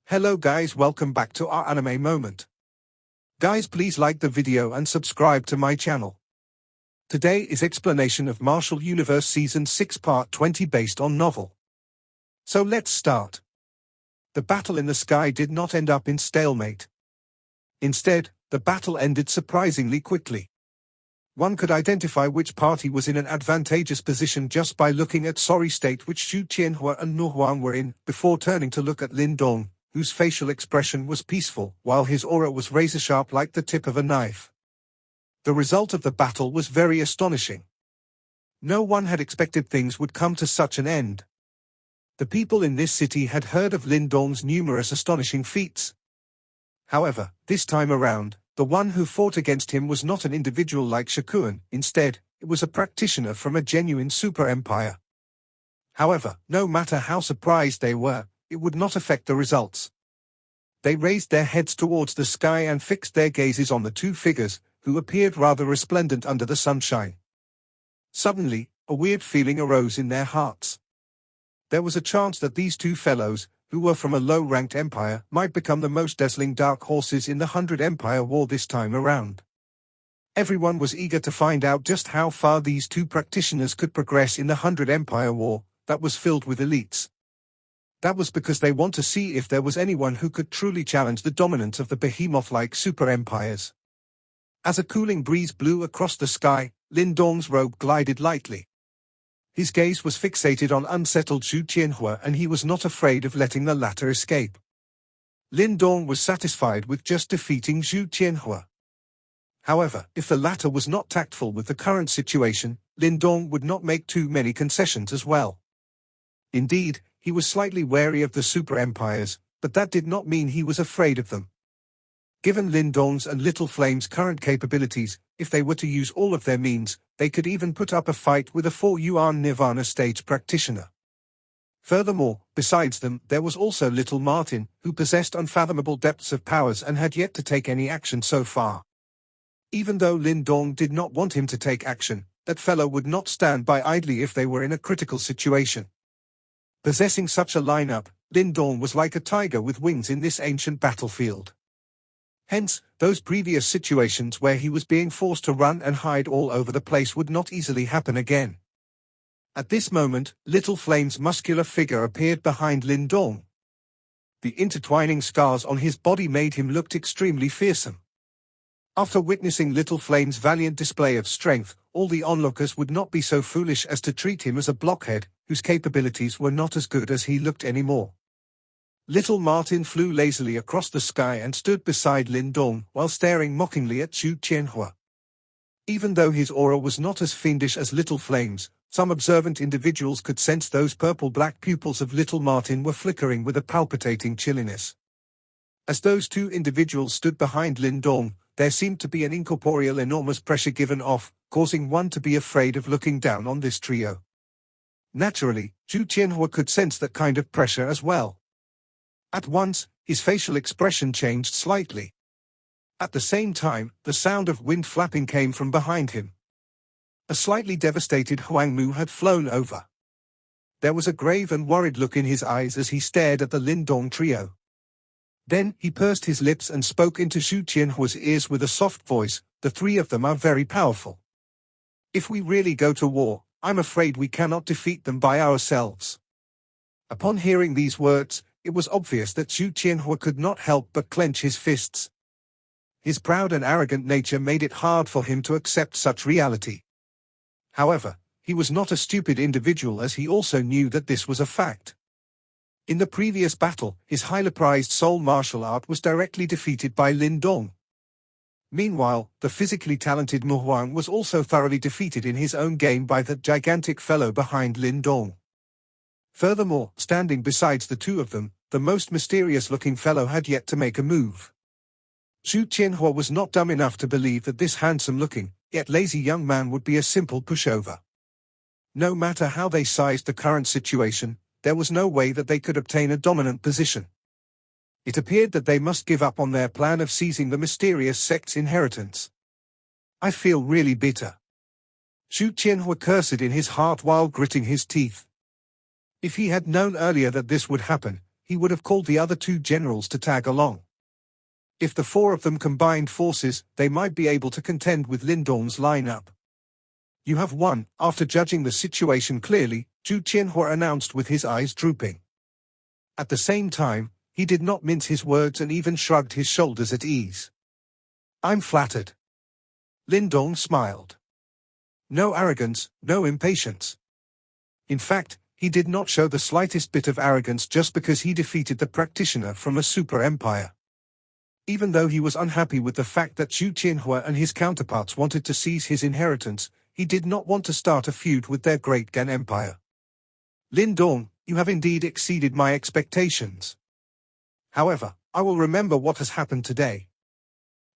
Hello guys, welcome back to our anime moment. Guys, please like the video and subscribe to my channel. Today is explanation of Martial Universe Season 6 Part 20 based on novel. So let's start. The battle in the sky did not end up in stalemate. Instead, the battle ended surprisingly quickly. One could identify which party was in an advantageous position just by looking at sorry state which Xu Tianhua and Nu Huang were in, before turning to look at Lin Dong, whose facial expression was peaceful, while his aura was razor-sharp like the tip of a knife. The result of the battle was very astonishing. No one had expected things would come to such an end. The people in this city had heard of Lin Dong's numerous astonishing feats. However, this time around, the one who fought against him was not an individual like Shakuan. Instead, it was a practitioner from a genuine super empire. However, no matter how surprised they were, it would not affect the results. They raised their heads towards the sky and fixed their gazes on the two figures, who appeared rather resplendent under the sunshine. Suddenly, a weird feeling arose in their hearts. There was a chance that these two fellows, who were from a low-ranked empire, might become the most dazzling dark horses in the 100 Empire War this time around. Everyone was eager to find out just how far these two practitioners could progress in the 100 Empire War, that was filled with elites. That was because they want to see if there was anyone who could truly challenge the dominance of the behemoth-like super empires. As a cooling breeze blew across the sky, Lin Dong's robe glided lightly. His gaze was fixated on unsettled Xu Tianhua, and he was not afraid of letting the latter escape. Lin Dong was satisfied with just defeating Xu Tianhua. However, if the latter was not tactful with the current situation, Lin Dong would not make too many concessions as well. Indeed, he was slightly wary of the super empires, but that did not mean he was afraid of them. Given Lin Dong's and Little Flame's current capabilities, if they were to use all of their means, they could even put up a fight with a 4-yuan Nirvana stage practitioner. Furthermore, besides them, there was also Little Martin, who possessed unfathomable depths of powers and had yet to take any action so far. Even though Lin Dong did not want him to take action, that fellow would not stand by idly if they were in a critical situation. Possessing such a lineup, Lin Dong was like a tiger with wings in this ancient battlefield. Hence, those previous situations where he was being forced to run and hide all over the place would not easily happen again. At this moment, Little Flame's muscular figure appeared behind Lin Dong. The intertwining scars on his body made him look extremely fearsome. After witnessing Little Flame's valiant display of strength, all the onlookers would not be so foolish as to treat him as a blockhead, whose capabilities were not as good as he looked anymore. Little Martin flew lazily across the sky and stood beside Lin Dong while staring mockingly at Xu Tianhua. Even though his aura was not as fiendish as Little Flame's, some observant individuals could sense those purple-black pupils of Little Martin were flickering with a palpitating chilliness. As those two individuals stood behind Lin Dong, there seemed to be an incorporeal enormous pressure given off, causing one to be afraid of looking down on this trio. Naturally, Xu Tianhua could sense that kind of pressure as well. At once, his facial expression changed slightly. At the same time, the sound of wind flapping came from behind him. A slightly devastated Huang Mu had flown over. There was a grave and worried look in his eyes as he stared at the Lin Dong trio. Then, he pursed his lips and spoke into Xu Tianhua's ears with a soft voice. The three of them are very powerful. If we really go to war, I'm afraid we cannot defeat them by ourselves. Upon hearing these words, it was obvious that Xu Tianhua could not help but clench his fists. His proud and arrogant nature made it hard for him to accept such reality. However, he was not a stupid individual, as he also knew that this was a fact. In the previous battle, his highly prized soul martial art was directly defeated by Lin Dong. Meanwhile, the physically talented Nu Huang was also thoroughly defeated in his own game by that gigantic fellow behind Lin Dong. Furthermore, standing besides the two of them, the most mysterious-looking fellow had yet to make a move. Xu Tianhua was not dumb enough to believe that this handsome-looking, yet lazy young man would be a simple pushover. No matter how they sized the current situation, there was no way that they could obtain a dominant position. It appeared that they must give up on their plan of seizing the mysterious sect's inheritance. I feel really bitter. Xu Tianhua cursed in his heart while gritting his teeth. If he had known earlier that this would happen, he would have called the other two generals to tag along. If the four of them combined forces, they might be able to contend with Lindong's lineup. You have won. After judging the situation clearly, Zhu Qianhua announced with his eyes drooping. At the same time, he did not mince his words and even shrugged his shoulders at ease. I'm flattered. Lindong smiled. No arrogance, no impatience. In fact, he did not show the slightest bit of arrogance just because he defeated the practitioner from a super empire. Even though he was unhappy with the fact that Zhu Qianhua and his counterparts wanted to seize his inheritance, he did not want to start a feud with their great Gan Empire. Lindong, you have indeed exceeded my expectations. However, I will remember what has happened today.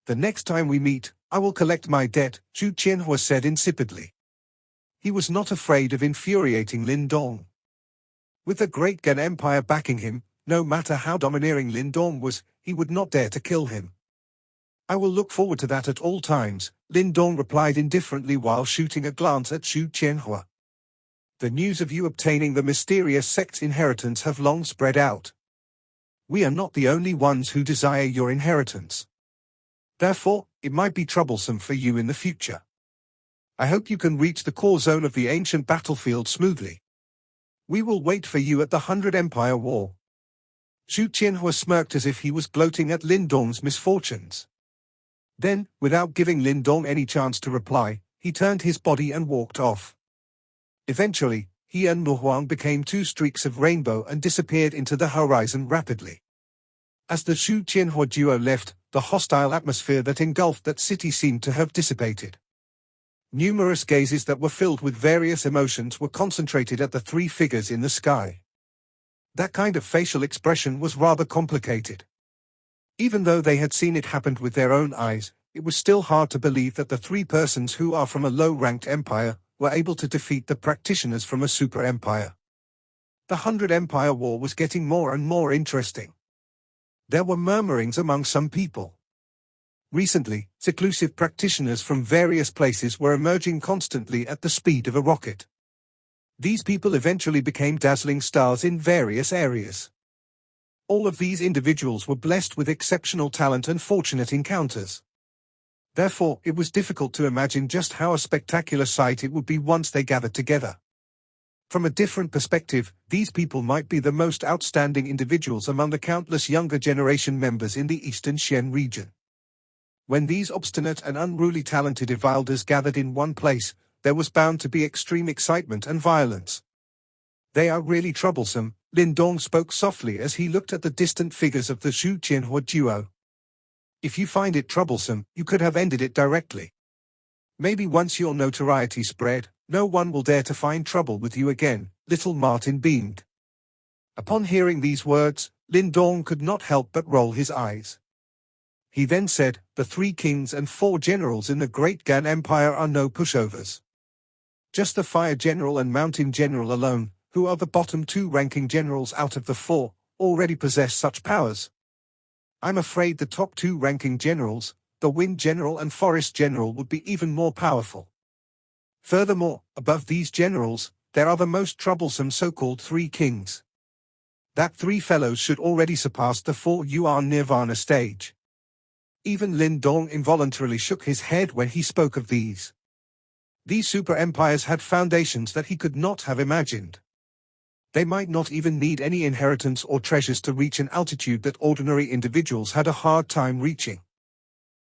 The next time we meet, I will collect my debt, Zhu Qianhua said insipidly. He was not afraid of infuriating Lindong. With the great Gan Empire backing him, no matter how domineering Lindong was, he would not dare to kill him. I will look forward to that at all times, Lindong replied indifferently while shooting a glance at Zhu Qianhua. The news of you obtaining the mysterious sect's inheritance have long spread out. We are not the only ones who desire your inheritance. Therefore, it might be troublesome for you in the future. I hope you can reach the core zone of the ancient battlefield smoothly. We will wait for you at the 100 Empire War. Zhu Qianhua smirked as if he was gloating at Lindong's misfortunes. Then, without giving Lindong any chance to reply, he turned his body and walked off. Eventually, he and Wang became two streaks of rainbow and disappeared into the horizon rapidly. As the Zhu Qianhua duo left, the hostile atmosphere that engulfed that city seemed to have dissipated. Numerous gazes that were filled with various emotions were concentrated at the three figures in the sky. That kind of facial expression was rather complicated. Even though they had seen it happen with their own eyes, it was still hard to believe that the three persons who are from a low-ranked empire were able to defeat the practitioners from a super empire. The 100 Empire War was getting more and more interesting. There were murmurings among some people. Recently, seclusive practitioners from various places were emerging constantly at the speed of a rocket. These people eventually became dazzling stars in various areas. All of these individuals were blessed with exceptional talent and fortunate encounters. Therefore, it was difficult to imagine just how a spectacular sight it would be once they gathered together. From a different perspective, these people might be the most outstanding individuals among the countless younger generation members in the eastern Xian region. When these obstinate and unruly talented Evilders gathered in one place, there was bound to be extreme excitement and violence. They are really troublesome, Lindong spoke softly as he looked at the distant figures of the Zhu Qianhua duo. If you find it troublesome, you could have ended it directly. Maybe once your notoriety spread, no one will dare to find trouble with you again, little Martin beamed. Upon hearing these words, Lindong could not help but roll his eyes. He then said, the 3 kings and 4 generals in the Great Gan Empire are no pushovers. Just the Fire General and Mountain General alone, who are the bottom 2 ranking generals out of the 4, already possess such powers. I'm afraid the top 2 ranking generals, the Wind General and Forest General, would be even more powerful. Furthermore, above these generals, there are the most troublesome so-called 3 kings. That 3 fellows should already surpass the 4 Yuan Nirvana stage. Even Lindong involuntarily shook his head when he spoke of these. These super empires had foundations that he could not have imagined. They might not even need any inheritance or treasures to reach an altitude that ordinary individuals had a hard time reaching.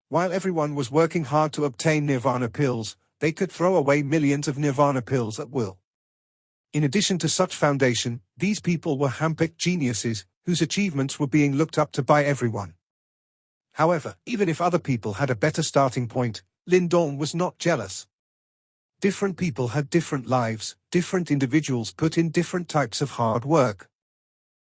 While everyone was working hard to obtain Nirvana pills, they could throw away millions of Nirvana pills at will. In addition to such foundation, these people were handpicked geniuses, whose achievements were being looked up to by everyone. However, even if other people had a better starting point, Lindong was not jealous. Different people had different lives, different individuals put in different types of hard work.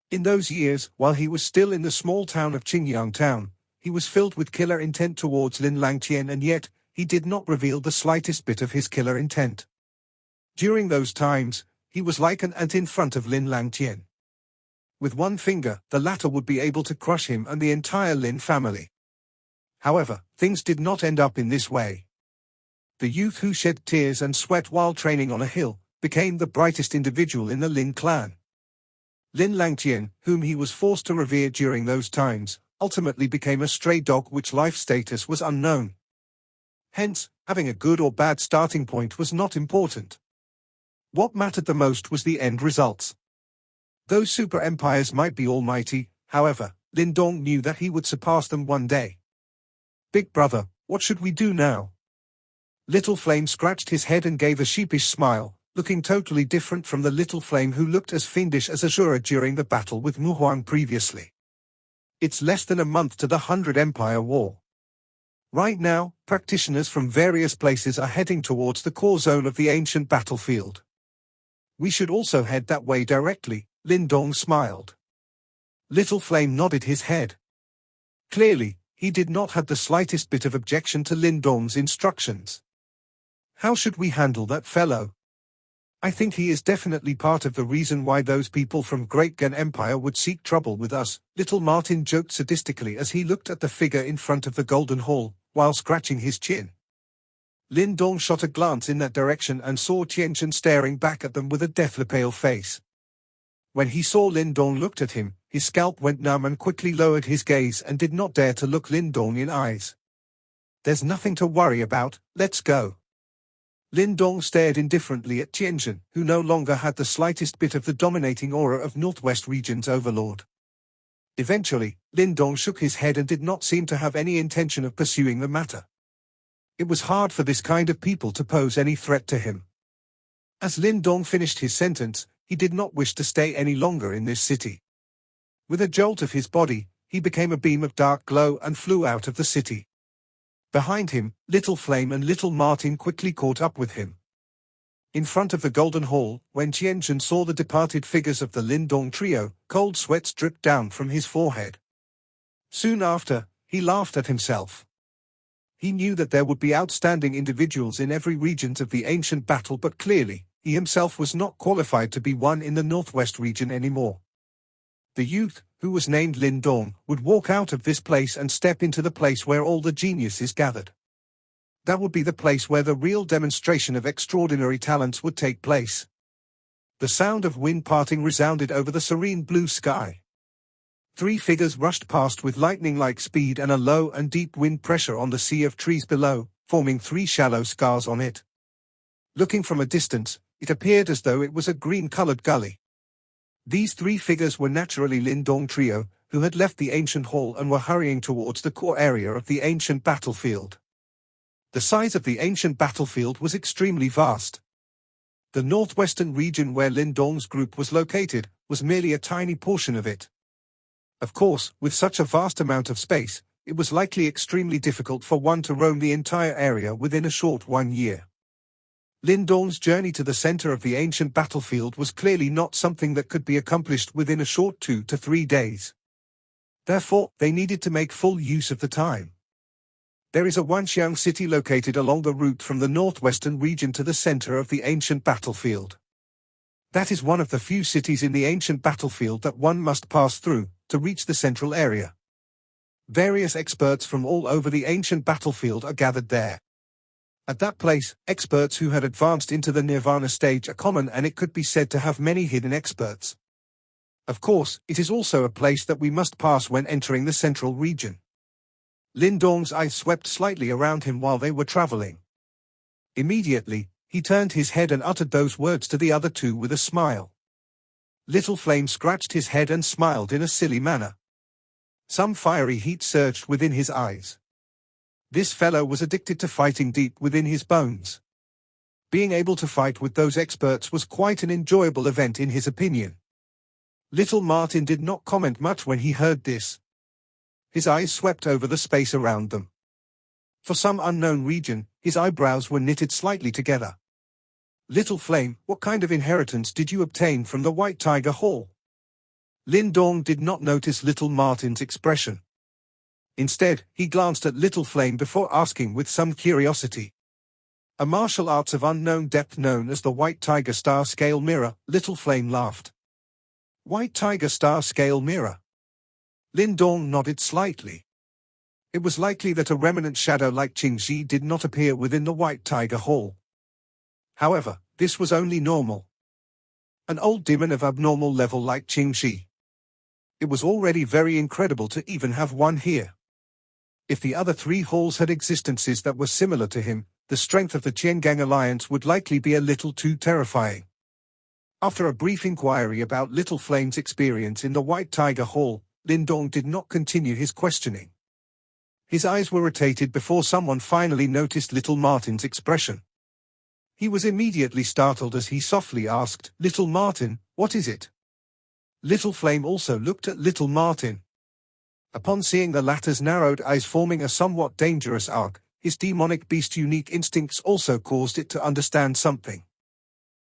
In those years, while he was still in the small town of Qingyang Town, he was filled with killer intent towards Lin Langtian, and yet, he did not reveal the slightest bit of his killer intent. During those times, he was like an ant in front of Lin Langtian. With one finger, the latter would be able to crush him and the entire Lin family. However, things did not end up in this way. The youth who shed tears and sweat while training on a hill became the brightest individual in the Lin clan. Lin Langtian, whom he was forced to revere during those times, ultimately became a stray dog which life status was unknown. Hence, having a good or bad starting point was not important. What mattered the most was the end results. Those super empires might be almighty, however, Lin Dong knew that he would surpass them one day. Big brother, what should we do now? Little Flame scratched his head and gave a sheepish smile, looking totally different from the Little Flame who looked as fiendish as Azura during the battle with Mu Huang previously. It's less than a month to the 100 Empire War. Right now, practitioners from various places are heading towards the core zone of the ancient battlefield. We should also head that way directly, Lin Dong smiled. Little Flame nodded his head. Clearly, he did not have the slightest bit of objection to Lin Dong's instructions. How should we handle that fellow? I think he is definitely part of the reason why those people from Great Gan Empire would seek trouble with us, Little Martin joked sadistically as he looked at the figure in front of the Golden Hall, while scratching his chin. Lin Dong shot a glance in that direction and saw Tien staring back at them with a deathly pale face. When he saw Lin Dong looked at him, his scalp went numb and quickly lowered his gaze and did not dare to look Lin Dong in eyes. There's nothing to worry about, let's go. Lin Dong stared indifferently at Tien, who no longer had the slightest bit of the dominating aura of Northwest Region's overlord. Eventually, Lin Dong shook his head and did not seem to have any intention of pursuing the matter. It was hard for this kind of people to pose any threat to him. As Lin Dong finished his sentence, he did not wish to stay any longer in this city. With a jolt of his body, he became a beam of dark glow and flew out of the city. Behind him, Little Flame and Little Martin quickly caught up with him. In front of the Golden Hall, when Tien saw the departed figures of the Lin Dong trio, cold sweats dripped down from his forehead. Soon after, he laughed at himself. He knew that there would be outstanding individuals in every region of the ancient battle, but clearly, he himself was not qualified to be one in the Northwest region anymore. The youth, who was named Lin Dong, would walk out of this place and step into the place where all the geniuses gathered. That would be the place where the real demonstration of extraordinary talents would take place. The sound of wind parting resounded over the serene blue sky. 3 figures rushed past with lightning-like speed and a low and deep wind pressure on the sea of trees below, forming 3 shallow scars on it. Looking from a distance, it appeared as though it was a green-colored gully. These 3 figures were naturally Lin Dong trio, who had left the ancient hall and were hurrying towards the core area of the ancient battlefield. The size of the ancient battlefield was extremely vast. The northwestern region where Lin Dong's group was located was merely a tiny portion of it. Of course, with such a vast amount of space, it was likely extremely difficult for one to roam the entire area within a short 1 year. Lin Dong's journey to the center of the ancient battlefield was clearly not something that could be accomplished within a short 2 to 3 days. Therefore, they needed to make full use of the time. There is a Xiang city located along the route from the northwestern region to the center of the ancient battlefield. That is one of the few cities in the ancient battlefield that one must pass through to reach the central area. Various experts from all over the ancient battlefield are gathered there. At that place, experts who had advanced into the Nirvana stage are common, and it could be said to have many hidden experts. Of course, it is also a place that we must pass when entering the central region. Lin Dong's eyes swept slightly around him while they were traveling. Immediately, he turned his head and uttered those words to the other 2 with a smile. Little Flame scratched his head and smiled in a silly manner. Some fiery heat surged within his eyes. This fellow was addicted to fighting deep within his bones. Being able to fight with those experts was quite an enjoyable event in his opinion. Little Martin did not comment much when he heard this. His eyes swept over the space around them. For some unknown reason, his eyebrows were knitted slightly together. Little Flame, what kind of inheritance did you obtain from the White Tiger Hall? Lin Dong did not notice Little Martin's expression. Instead, he glanced at Little Flame before asking with some curiosity. A martial arts of unknown depth known as the White Tiger Star Scale Mirror, Little Flame laughed. White Tiger Star Scale Mirror. Lin Dong nodded slightly. It was likely that a remnant shadow like Qingxi did not appear within the White Tiger Hall. However, this was only normal. An old demon of abnormal level like Qingxi. It was already very incredible to even have one here. If the other three halls had existences that were similar to him, the strength of the Qiangang alliance would likely be a little too terrifying. After a brief inquiry about Little Flame's experience in the White Tiger Hall, Lindong did not continue his questioning. His eyes were rotated before someone finally noticed Little Martin's expression. He was immediately startled as he softly asked, "Little Martin, what is it?" Little Flame also looked at Little Martin. Upon seeing the latter's narrowed eyes forming a somewhat dangerous arc, his demonic beast's unique instincts also caused it to understand something.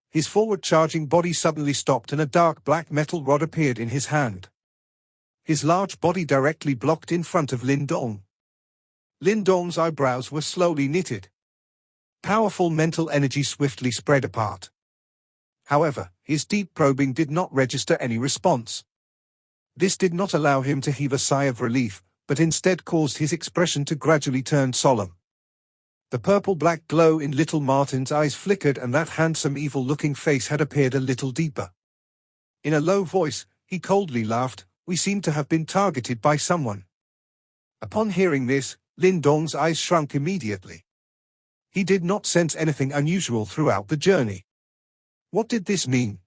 His forward-charging body suddenly stopped and a dark black metal rod appeared in his hand. His large body directly blocked in front of Lindong. Lindong's eyebrows were slowly knitted. Powerful mental energy swiftly spread apart. However, his deep probing did not register any response. This did not allow him to heave a sigh of relief, but instead caused his expression to gradually turn solemn. The purple-black glow in Little Martin's eyes flickered and that handsome evil-looking face had appeared a little deeper. In a low voice, he coldly laughed, "We seem to have been targeted by someone." Upon hearing this, Lindong's eyes shrunk immediately. He did not sense anything unusual throughout the journey. What did this mean?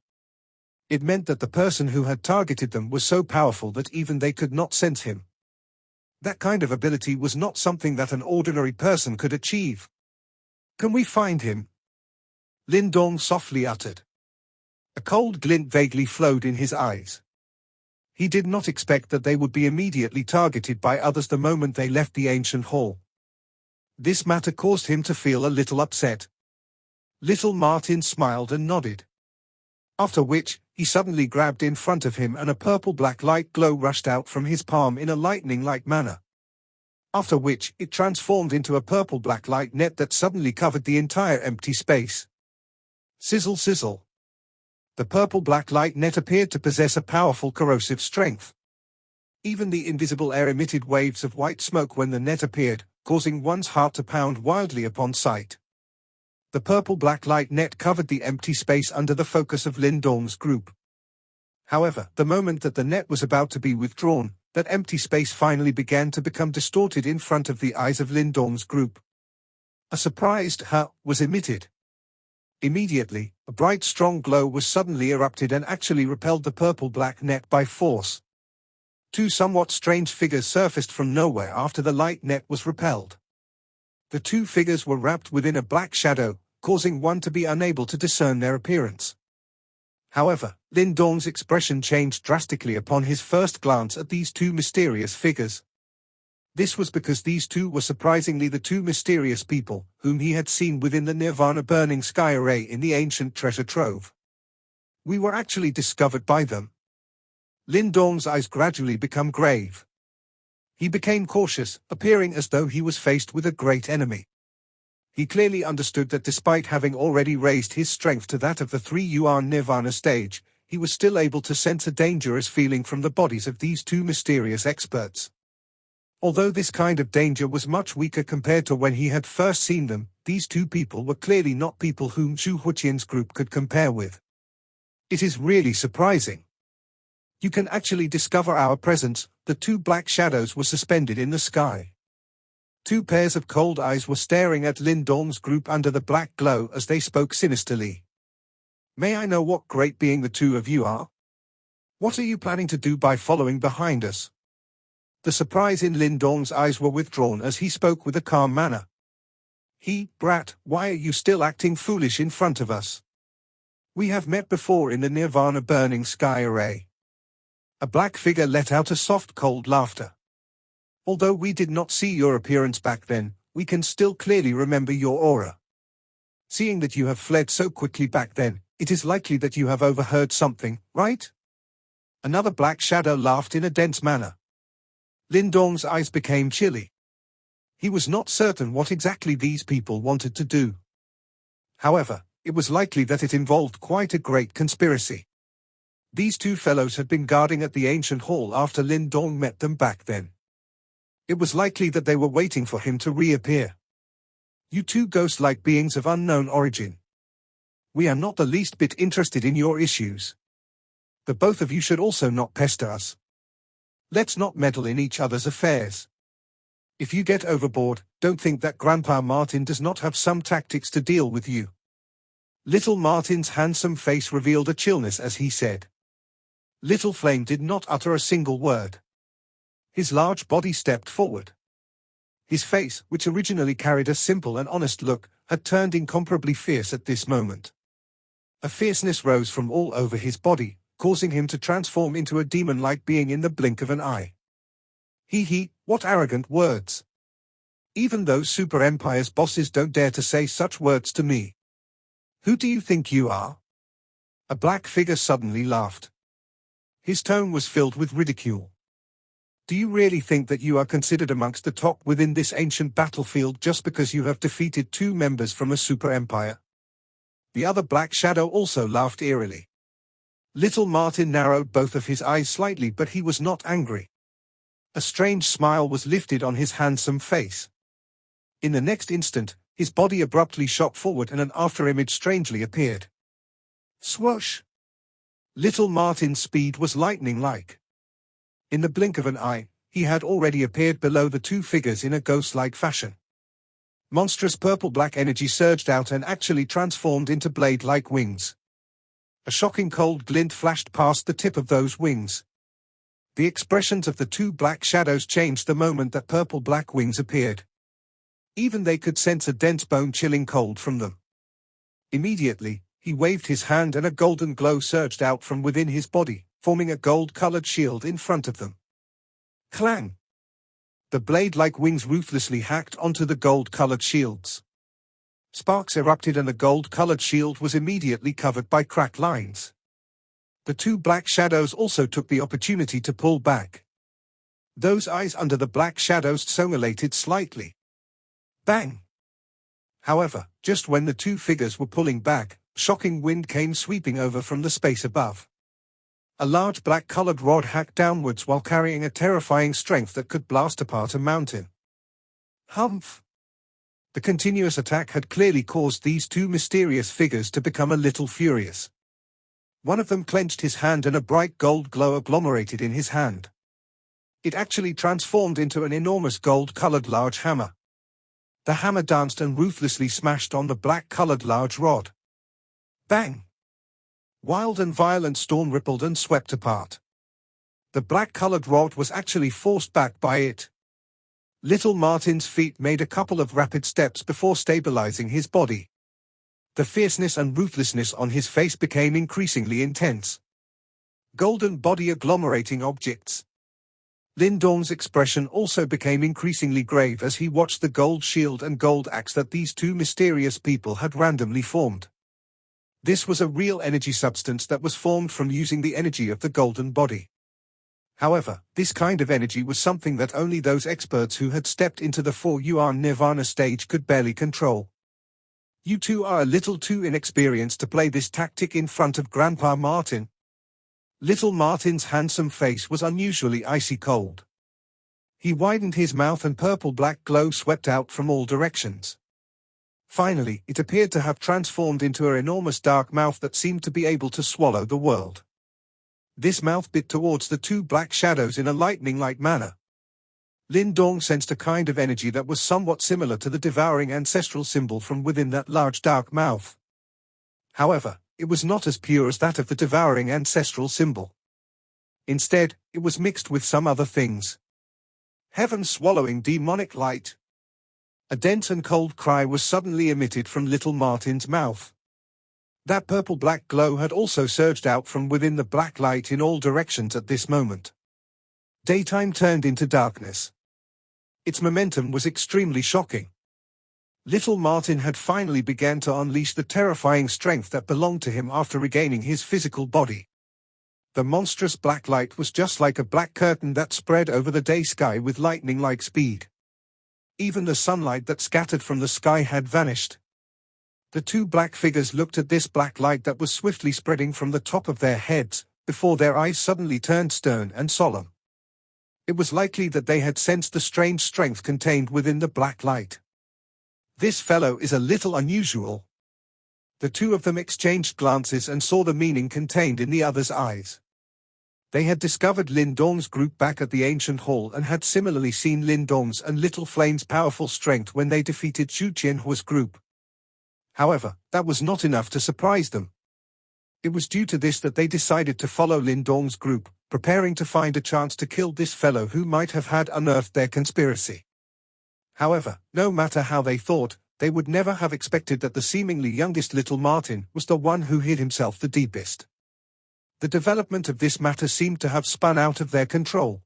It meant that the person who had targeted them was so powerful that even they could not sense him. That kind of ability was not something that an ordinary person could achieve. "Can we find him?" Lindong softly uttered. A cold glint vaguely flowed in his eyes. He did not expect that they would be immediately targeted by others the moment they left the ancient hall. This matter caused him to feel a little upset. Little Martin smiled and nodded. After which, he suddenly grabbed in front of him and a purple-black light glow rushed out from his palm in a lightning-like manner. After which, it transformed into a purple-black light net that suddenly covered the entire empty space. Sizzle sizzle. The purple-black light net appeared to possess a powerful corrosive strength. Even the invisible air emitted waves of white smoke when the net appeared, causing one's heart to pound wildly upon sight. The purple-black light net covered the empty space under the focus of Lindong's group. However, the moment that the net was about to be withdrawn, that empty space finally began to become distorted in front of the eyes of Lindong's group. A surprised "ha" was emitted. Immediately, a bright strong glow was suddenly erupted and actually repelled the purple-black net by force. Two somewhat strange figures surfaced from nowhere after the light net was repelled. The two figures were wrapped within a black shadow, causing one to be unable to discern their appearance. However, Lindong's expression changed drastically upon his first glance at these two mysterious figures. This was because these two were surprisingly the two mysterious people whom he had seen within the Nirvana burning sky array in the ancient treasure trove. We were actually discovered by them. Lindong's eyes gradually became grave. He became cautious, appearing as though he was faced with a great enemy. He clearly understood that despite having already raised his strength to that of the 3-yuan Nirvana stage, he was still able to sense a dangerous feeling from the bodies of these two mysterious experts. Although this kind of danger was much weaker compared to when he had first seen them, these two people were clearly not people whom Zhu Huqian's group could compare with. It is really surprising. You can actually discover our presence. The two black shadows were suspended in the sky. Two pairs of cold eyes were staring at Lindong's group under the black glow as they spoke sinisterly. "May I know what great being the two of you are? What are you planning to do by following behind us?" The surprise in Lindong's eyes were withdrawn as he spoke with a calm manner. "Brat, why are you still acting foolish in front of us? We have met before in the Nirvana burning sky array." A black figure let out a soft cold laughter. "Although we did not see your appearance back then, we can still clearly remember your aura. Seeing that you have fled so quickly back then, it is likely that you have overheard something, right?" Another black shadow laughed in a dense manner. Lindong's eyes became chilly. He was not certain what exactly these people wanted to do. However, it was likely that it involved quite a great conspiracy. These two fellows had been guarding at the ancient hall after Lindong met them back then. It was likely that they were waiting for him to reappear. "You two ghost-like beings of unknown origin. We are not the least bit interested in your issues. The both of you should also not pester us. Let's not meddle in each other's affairs. If you get overboard, don't think that Grandpa Martin does not have some tactics to deal with you. Little Martin's handsome face revealed a chillness as he said. Little Flame did not utter a single word. His large body stepped forward. His face, which originally carried a simple and honest look, had turned incomparably fierce at this moment. A fierceness rose from all over his body, causing him to transform into a demon-like being in the blink of an eye. What arrogant words. Even those Super Empire's bosses don't dare to say such words to me. Who do you think you are? A black figure suddenly laughed. His tone was filled with ridicule. Do you really think that you are considered amongst the top within this ancient battlefield just because you have defeated 2 members from a Super Empire? The other black shadow also laughed eerily. Little Martin narrowed both of his eyes slightly, but he was not angry. A strange smile was lifted on his handsome face. In the next instant, his body abruptly shot forward and an afterimage strangely appeared. Swoosh! Little Martin's speed was lightning-like. In the blink of an eye, he had already appeared below the 2 figures in a ghost-like fashion. Monstrous purple-black energy surged out and actually transformed into blade-like wings. A shocking cold glint flashed past the tip of those wings. The expressions of the 2 black shadows changed the moment that purple-black wings appeared. Even they could sense a dense bone-chilling cold from them. Immediately, he waved his hand and a golden glow surged out from within his body, forming a gold-colored shield in front of them. Clang! The blade-like wings ruthlessly hacked onto the gold-colored shields. Sparks erupted and the gold-colored shield was immediately covered by cracked lines. The 2 black shadows also took the opportunity to pull back. Those eyes under the black shadows scintillated slightly. Bang! However, just when the 2 figures were pulling back, shocking wind came sweeping over from the space above. A large black-colored rod hacked downwards while carrying a terrifying strength that could blast apart a mountain. Humph! The continuous attack had clearly caused these 2 mysterious figures to become a little furious. One of them clenched his hand and a bright gold glow agglomerated in his hand. It actually transformed into an enormous gold-colored large hammer. The hammer danced and ruthlessly smashed on the black-colored large rod. Bang! Wild and violent storm rippled and swept apart. The black-colored rod was actually forced back by it. Little Martin's feet made a couple of rapid steps before stabilizing his body. The fierceness and ruthlessness on his face became increasingly intense. Golden body agglomerating objects. Lindong's expression also became increasingly grave as he watched the gold shield and gold axe that these 2 mysterious people had randomly formed. This was a real energy substance that was formed from using the energy of the golden body. However, this kind of energy was something that only those experts who had stepped into the 4-yuan nirvana stage could barely control. You 2 are a little too inexperienced to play this tactic in front of Grandpa Martin. Little Martin's handsome face was unusually icy cold. He widened his mouth and purple-black glow swept out from all directions. Finally, it appeared to have transformed into an enormous dark mouth that seemed to be able to swallow the world. This mouth bit towards the 2 black shadows in a lightning-like manner. Lindong sensed a kind of energy that was somewhat similar to the devouring ancestral symbol from within that large dark mouth. However, it was not as pure as that of the devouring ancestral symbol. Instead, it was mixed with some other things. Heaven-swallowing demonic light. A dense and cold cry was suddenly emitted from Little Martin's mouth. That purple-black glow had also surged out from within the black light in all directions at this moment. Daytime turned into darkness. Its momentum was extremely shocking. Little Martin had finally begun to unleash the terrifying strength that belonged to him after regaining his physical body. The monstrous black light was just like a black curtain that spread over the day sky with lightning-like speed. Even the sunlight that scattered from the sky had vanished. The 2 black figures looked at this black light that was swiftly spreading from the top of their heads, before their eyes suddenly turned stern and solemn. It was likely that they had sensed the strange strength contained within the black light. This fellow is a little unusual. The two of them exchanged glances and saw the meaning contained in the other's eyes. They had discovered Lin Dong's group back at the ancient hall and had similarly seen Lin Dong's and Little Flame's powerful strength when they defeated Xu Qianhua's group. However, that was not enough to surprise them. It was due to this that they decided to follow Lin Dong's group, preparing to find a chance to kill this fellow who might have had unearthed their conspiracy. However, no matter how they thought, they would never have expected that the seemingly youngest little Martin was the one who hid himself the deepest. The development of this matter seemed to have spun out of their control.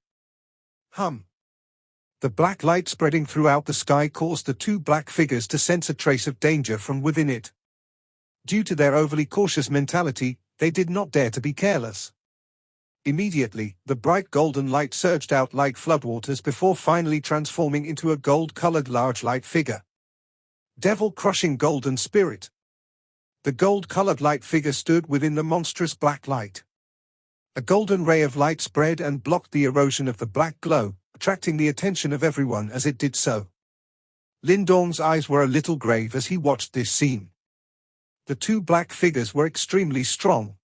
The black light spreading throughout the sky caused the two black figures to sense a trace of danger from within it. Due to their overly cautious mentality, they did not dare to be careless. Immediately, the bright golden light surged out like floodwaters before finally transforming into a gold-colored large light figure. Devil-crushing golden spirit. The gold-colored light figure stood within the monstrous black light. A golden ray of light spread and blocked the erosion of the black glow, attracting the attention of everyone as it did so. Lin Dong's eyes were a little grave as he watched this scene. The two black figures were extremely strong.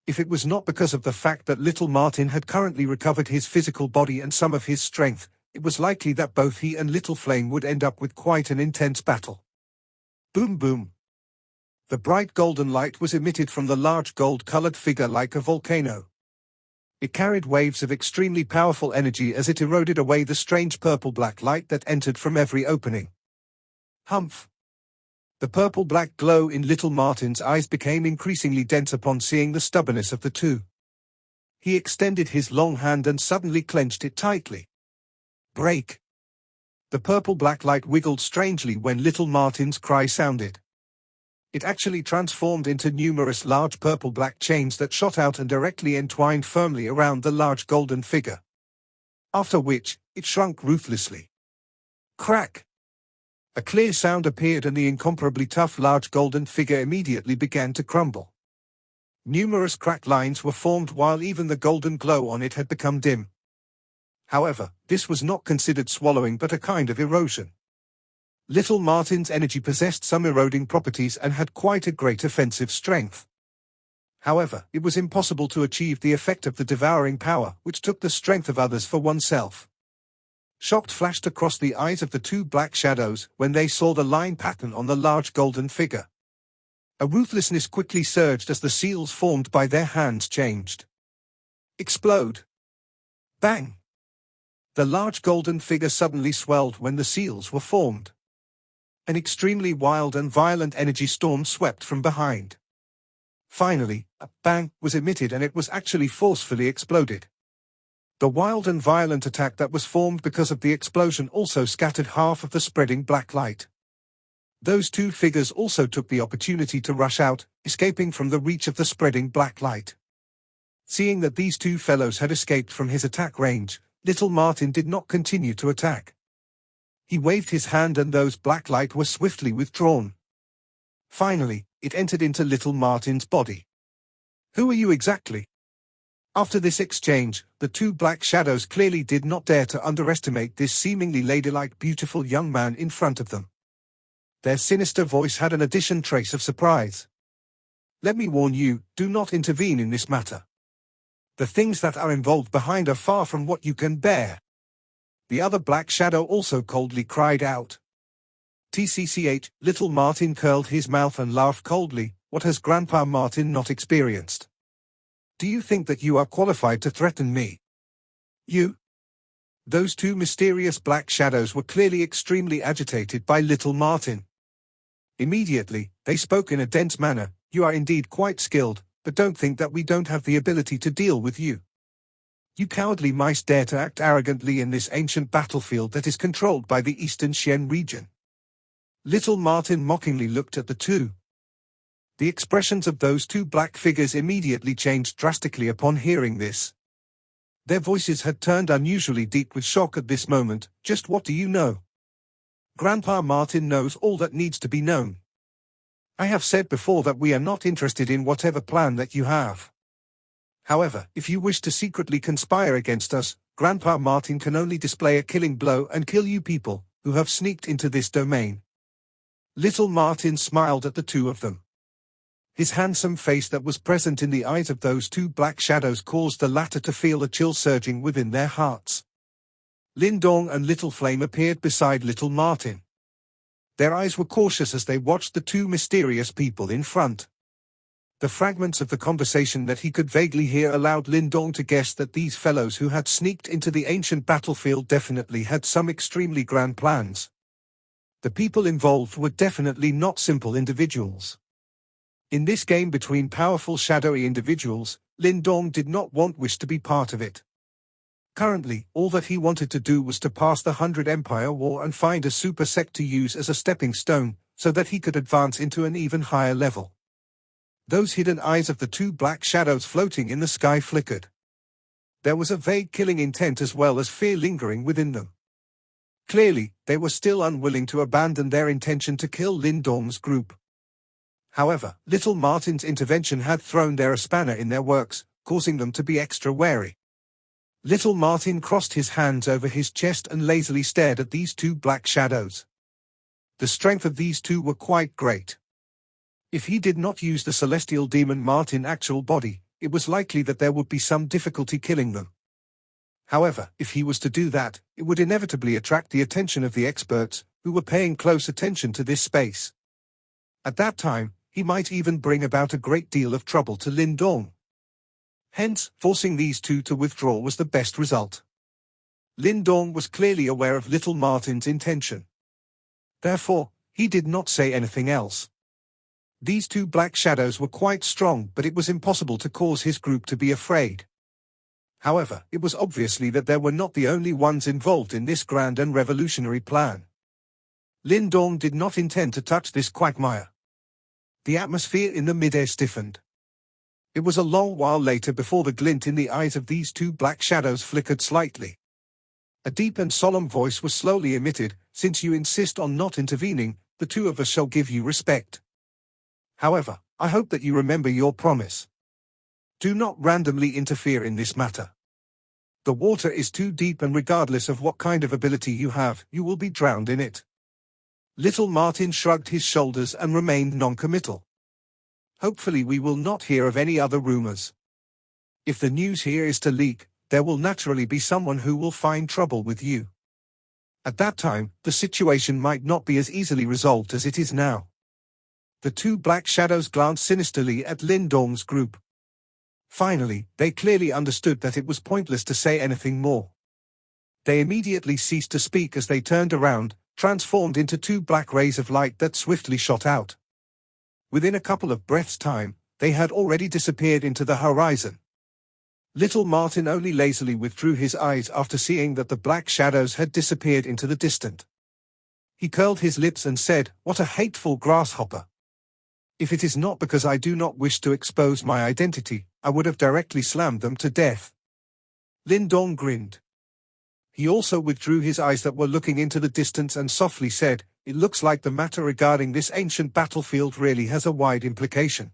If it was not because of the fact that little Martin had currently recovered his physical body and some of his strength, it was likely that both he and Little Flame would end up with quite an intense battle. Boom boom. The bright golden light was emitted from the large gold-colored figure like a volcano. It carried waves of extremely powerful energy as it eroded away the strange purple-black light that entered from every opening. The purple-black glow in Little Martin's eyes became increasingly dense upon seeing the stubbornness of the two. He extended his long hand and suddenly clenched it tightly. Break! The purple-black light wiggled strangely when Little Martin's cry sounded. It actually transformed into numerous large purple-black chains that shot out and directly entwined firmly around the large golden figure. After which, it shrunk ruthlessly. Crack! A clear sound appeared and the incomparably tough large golden figure immediately began to crumble. Numerous crack lines were formed while even the golden glow on it had become dim. However, this was not considered swallowing but a kind of erosion. Little Martin's energy possessed some eroding properties and had quite a great offensive strength. However, it was impossible to achieve the effect of the devouring power which took the strength of others for oneself. Shock flashed across the eyes of the two black shadows when they saw the line pattern on the large golden figure. A ruthlessness quickly surged as the seals formed by their hands changed. Explode! Bang! The large golden figure suddenly swelled when the seals were formed. An extremely wild and violent energy storm swept from behind. Finally, a bang was emitted and it was actually forcefully exploded. The wild and violent attack that was formed because of the explosion also scattered half of the spreading black light. Those two figures also took the opportunity to rush out, escaping from the reach of the spreading black light. Seeing that these two fellows had escaped from his attack range, Little Martin did not continue to attack. He waved his hand and those black light were swiftly withdrawn. Finally, it entered into Little Martin's body. Who are you exactly? After this exchange, the two black shadows clearly did not dare to underestimate this seemingly ladylike beautiful young man in front of them. Their sinister voice had an additional trace of surprise. Let me warn you, do not intervene in this matter. The things that are involved behind are far from what you can bear. The other black shadow also coldly cried out. TCCH, Little Martin curled his mouth and laughed coldly. What has Grandpa Martin not experienced? Do you think that you are qualified to threaten me? You? Those two mysterious black shadows were clearly extremely agitated by Little Martin. Immediately, they spoke in a dense manner. You are indeed quite skilled, but don't think that we don't have the ability to deal with you. You cowardly mice dare to act arrogantly in this ancient battlefield that is controlled by the Eastern Xian region. Little Martin mockingly looked at the two. The expressions of those two black figures immediately changed drastically upon hearing this. Their voices had turned unusually deep with shock at this moment. Just what do you know? Grandpa Martin knows all that needs to be known. I have said before that we are not interested in whatever plan that you have. However, if you wish to secretly conspire against us, Grandpa Martin can only display a killing blow and kill you people who have sneaked into this domain. Little Martin smiled at the two of them. His handsome face that was present in the eyes of those two black shadows caused the latter to feel a chill surging within their hearts. Lindong and Little Flame appeared beside Little Martin. Their eyes were cautious as they watched the two mysterious people in front. The fragments of the conversation that he could vaguely hear allowed Lindong to guess that these fellows who had sneaked into the ancient battlefield definitely had some extremely grand plans. The people involved were definitely not simple individuals. In this game between powerful shadowy individuals, Lindong did not wish to be part of it. Currently, all that he wanted to do was to pass the 100 Empire War and find a super sect to use as a stepping stone, so that he could advance into an even higher level. Those hidden eyes of the two black shadows floating in the sky flickered. There was a vague killing intent as well as fear lingering within them. Clearly, they were still unwilling to abandon their intention to kill Lindong's group. However, Little Martin's intervention had thrown a spanner in their works, causing them to be extra wary. Little Martin crossed his hands over his chest and lazily stared at these two black shadows. The strength of these two were quite great. If he did not use the celestial demon Martin's actual body, it was likely that there would be some difficulty killing them. However, if he was to do that, it would inevitably attract the attention of the experts, who were paying close attention to this space. At that time, he might even bring about a great deal of trouble to Lindong. Hence, forcing these two to withdraw was the best result. Lindong was clearly aware of Little Martin's intention. Therefore, he did not say anything else. These two black shadows were quite strong, but it was impossible to cause his group to be afraid. However, it was obviously that they were not the only ones involved in this grand and revolutionary plan. Lindong did not intend to touch this quagmire. The atmosphere in the mid-air stiffened. It was a long while later before the glint in the eyes of these two black shadows flickered slightly. A deep and solemn voice was slowly emitted. "Since you insist on not intervening, the two of us shall give you respect. However, I hope that you remember your promise. Do not randomly interfere in this matter. The water is too deep, and regardless of what kind of ability you have, you will be drowned in it." Little Martin shrugged his shoulders and remained non-committal. "Hopefully we will not hear of any other rumors. If the news here is to leak, there will naturally be someone who will find trouble with you. At that time, the situation might not be as easily resolved as it is now." The two black shadows glanced sinisterly at Lindong's group. Finally, they clearly understood that it was pointless to say anything more. They immediately ceased to speak as they turned around, transformed into two black rays of light that swiftly shot out. Within a couple of breaths' time, they had already disappeared into the horizon. Little Martin only lazily withdrew his eyes after seeing that the black shadows had disappeared into the distance. He curled his lips and said, "What a hateful grasshopper! If it is not because I do not wish to expose my identity, I would have directly slammed them to death." Lindong grinned. He also withdrew his eyes that were looking into the distance and softly said, "It looks like the matter regarding this ancient battlefield really has a wide implication.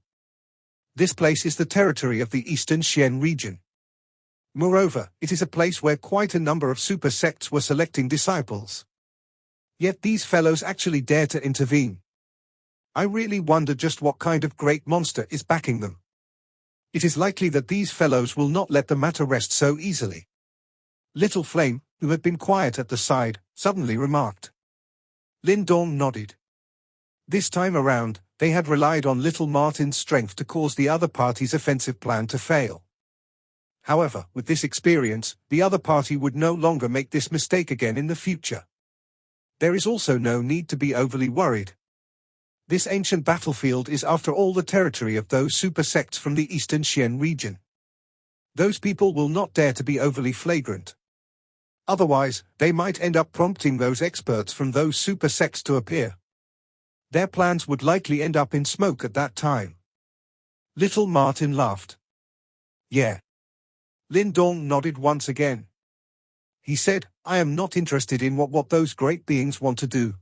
This place is the territory of the Eastern Xian region. Moreover, it is a place where quite a number of super sects were selecting disciples. Yet these fellows actually dare to intervene. I really wonder just what kind of great monster is backing them. It is likely that these fellows will not let the matter rest so easily." Little Flame, who had been quiet at the side, suddenly remarked. Lindong nodded. This time around, they had relied on Little Martin's strength to cause the other party's offensive plan to fail. However, with this experience, the other party would no longer make this mistake again in the future. There is also no need to be overly worried. This ancient battlefield is after all the territory of those super sects from the Eastern Xian region. Those people will not dare to be overly flagrant. Otherwise, they might end up prompting those experts from those super sects to appear. Their plans would likely end up in smoke at that time. Little Martin laughed. "Yeah." Lindong nodded once again. He said, "I am not interested in what those great beings want to do.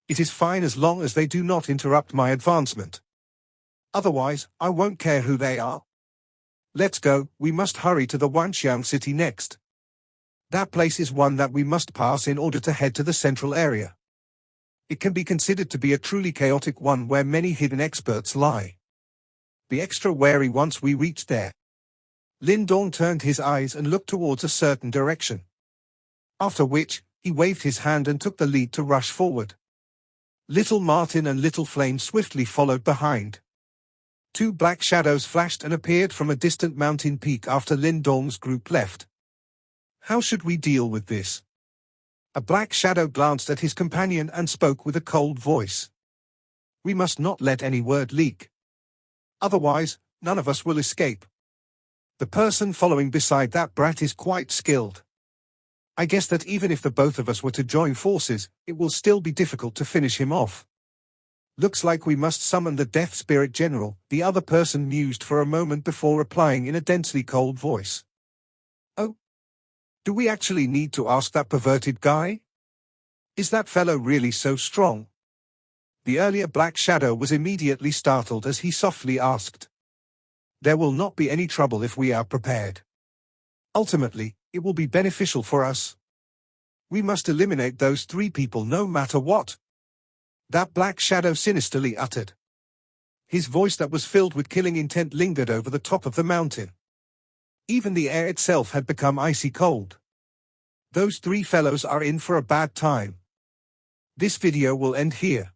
It is fine as long as they do not interrupt my advancement. Otherwise, I won't care who they are. Let's go, we must hurry to the Wanxiang city next. That place is one that we must pass in order to head to the central area. It can be considered to be a truly chaotic one where many hidden experts lie. Be extra wary once we reach there. Lin Dong turned his eyes and looked towards a certain direction. After which, he waved his hand and took the lead to rush forward. Little Martin and Little Flame swiftly followed behind. Two black shadows flashed and appeared from a distant mountain peak after Lin Dong's group left. How should we deal with this? A black shadow glanced at his companion and spoke with a cold voice. We must not let any word leak. Otherwise, none of us will escape. The person following beside that brat is quite skilled. I guess that even if the both of us were to join forces, it will still be difficult to finish him off. Looks like we must summon the Death Spirit General, the other person mused for a moment before replying in a densely cold voice. Oh? Do we actually need to ask that perverted guy? Is that fellow really so strong? The earlier black shadow was immediately startled as he softly asked. There will not be any trouble if we are prepared. Ultimately, it will be beneficial for us. We must eliminate those three people no matter what. That black shadow sinisterly uttered. His voice that was filled with killing intent lingered over the top of the mountain. Even the air itself had become icy cold. Those three fellows are in for a bad time. This video will end here.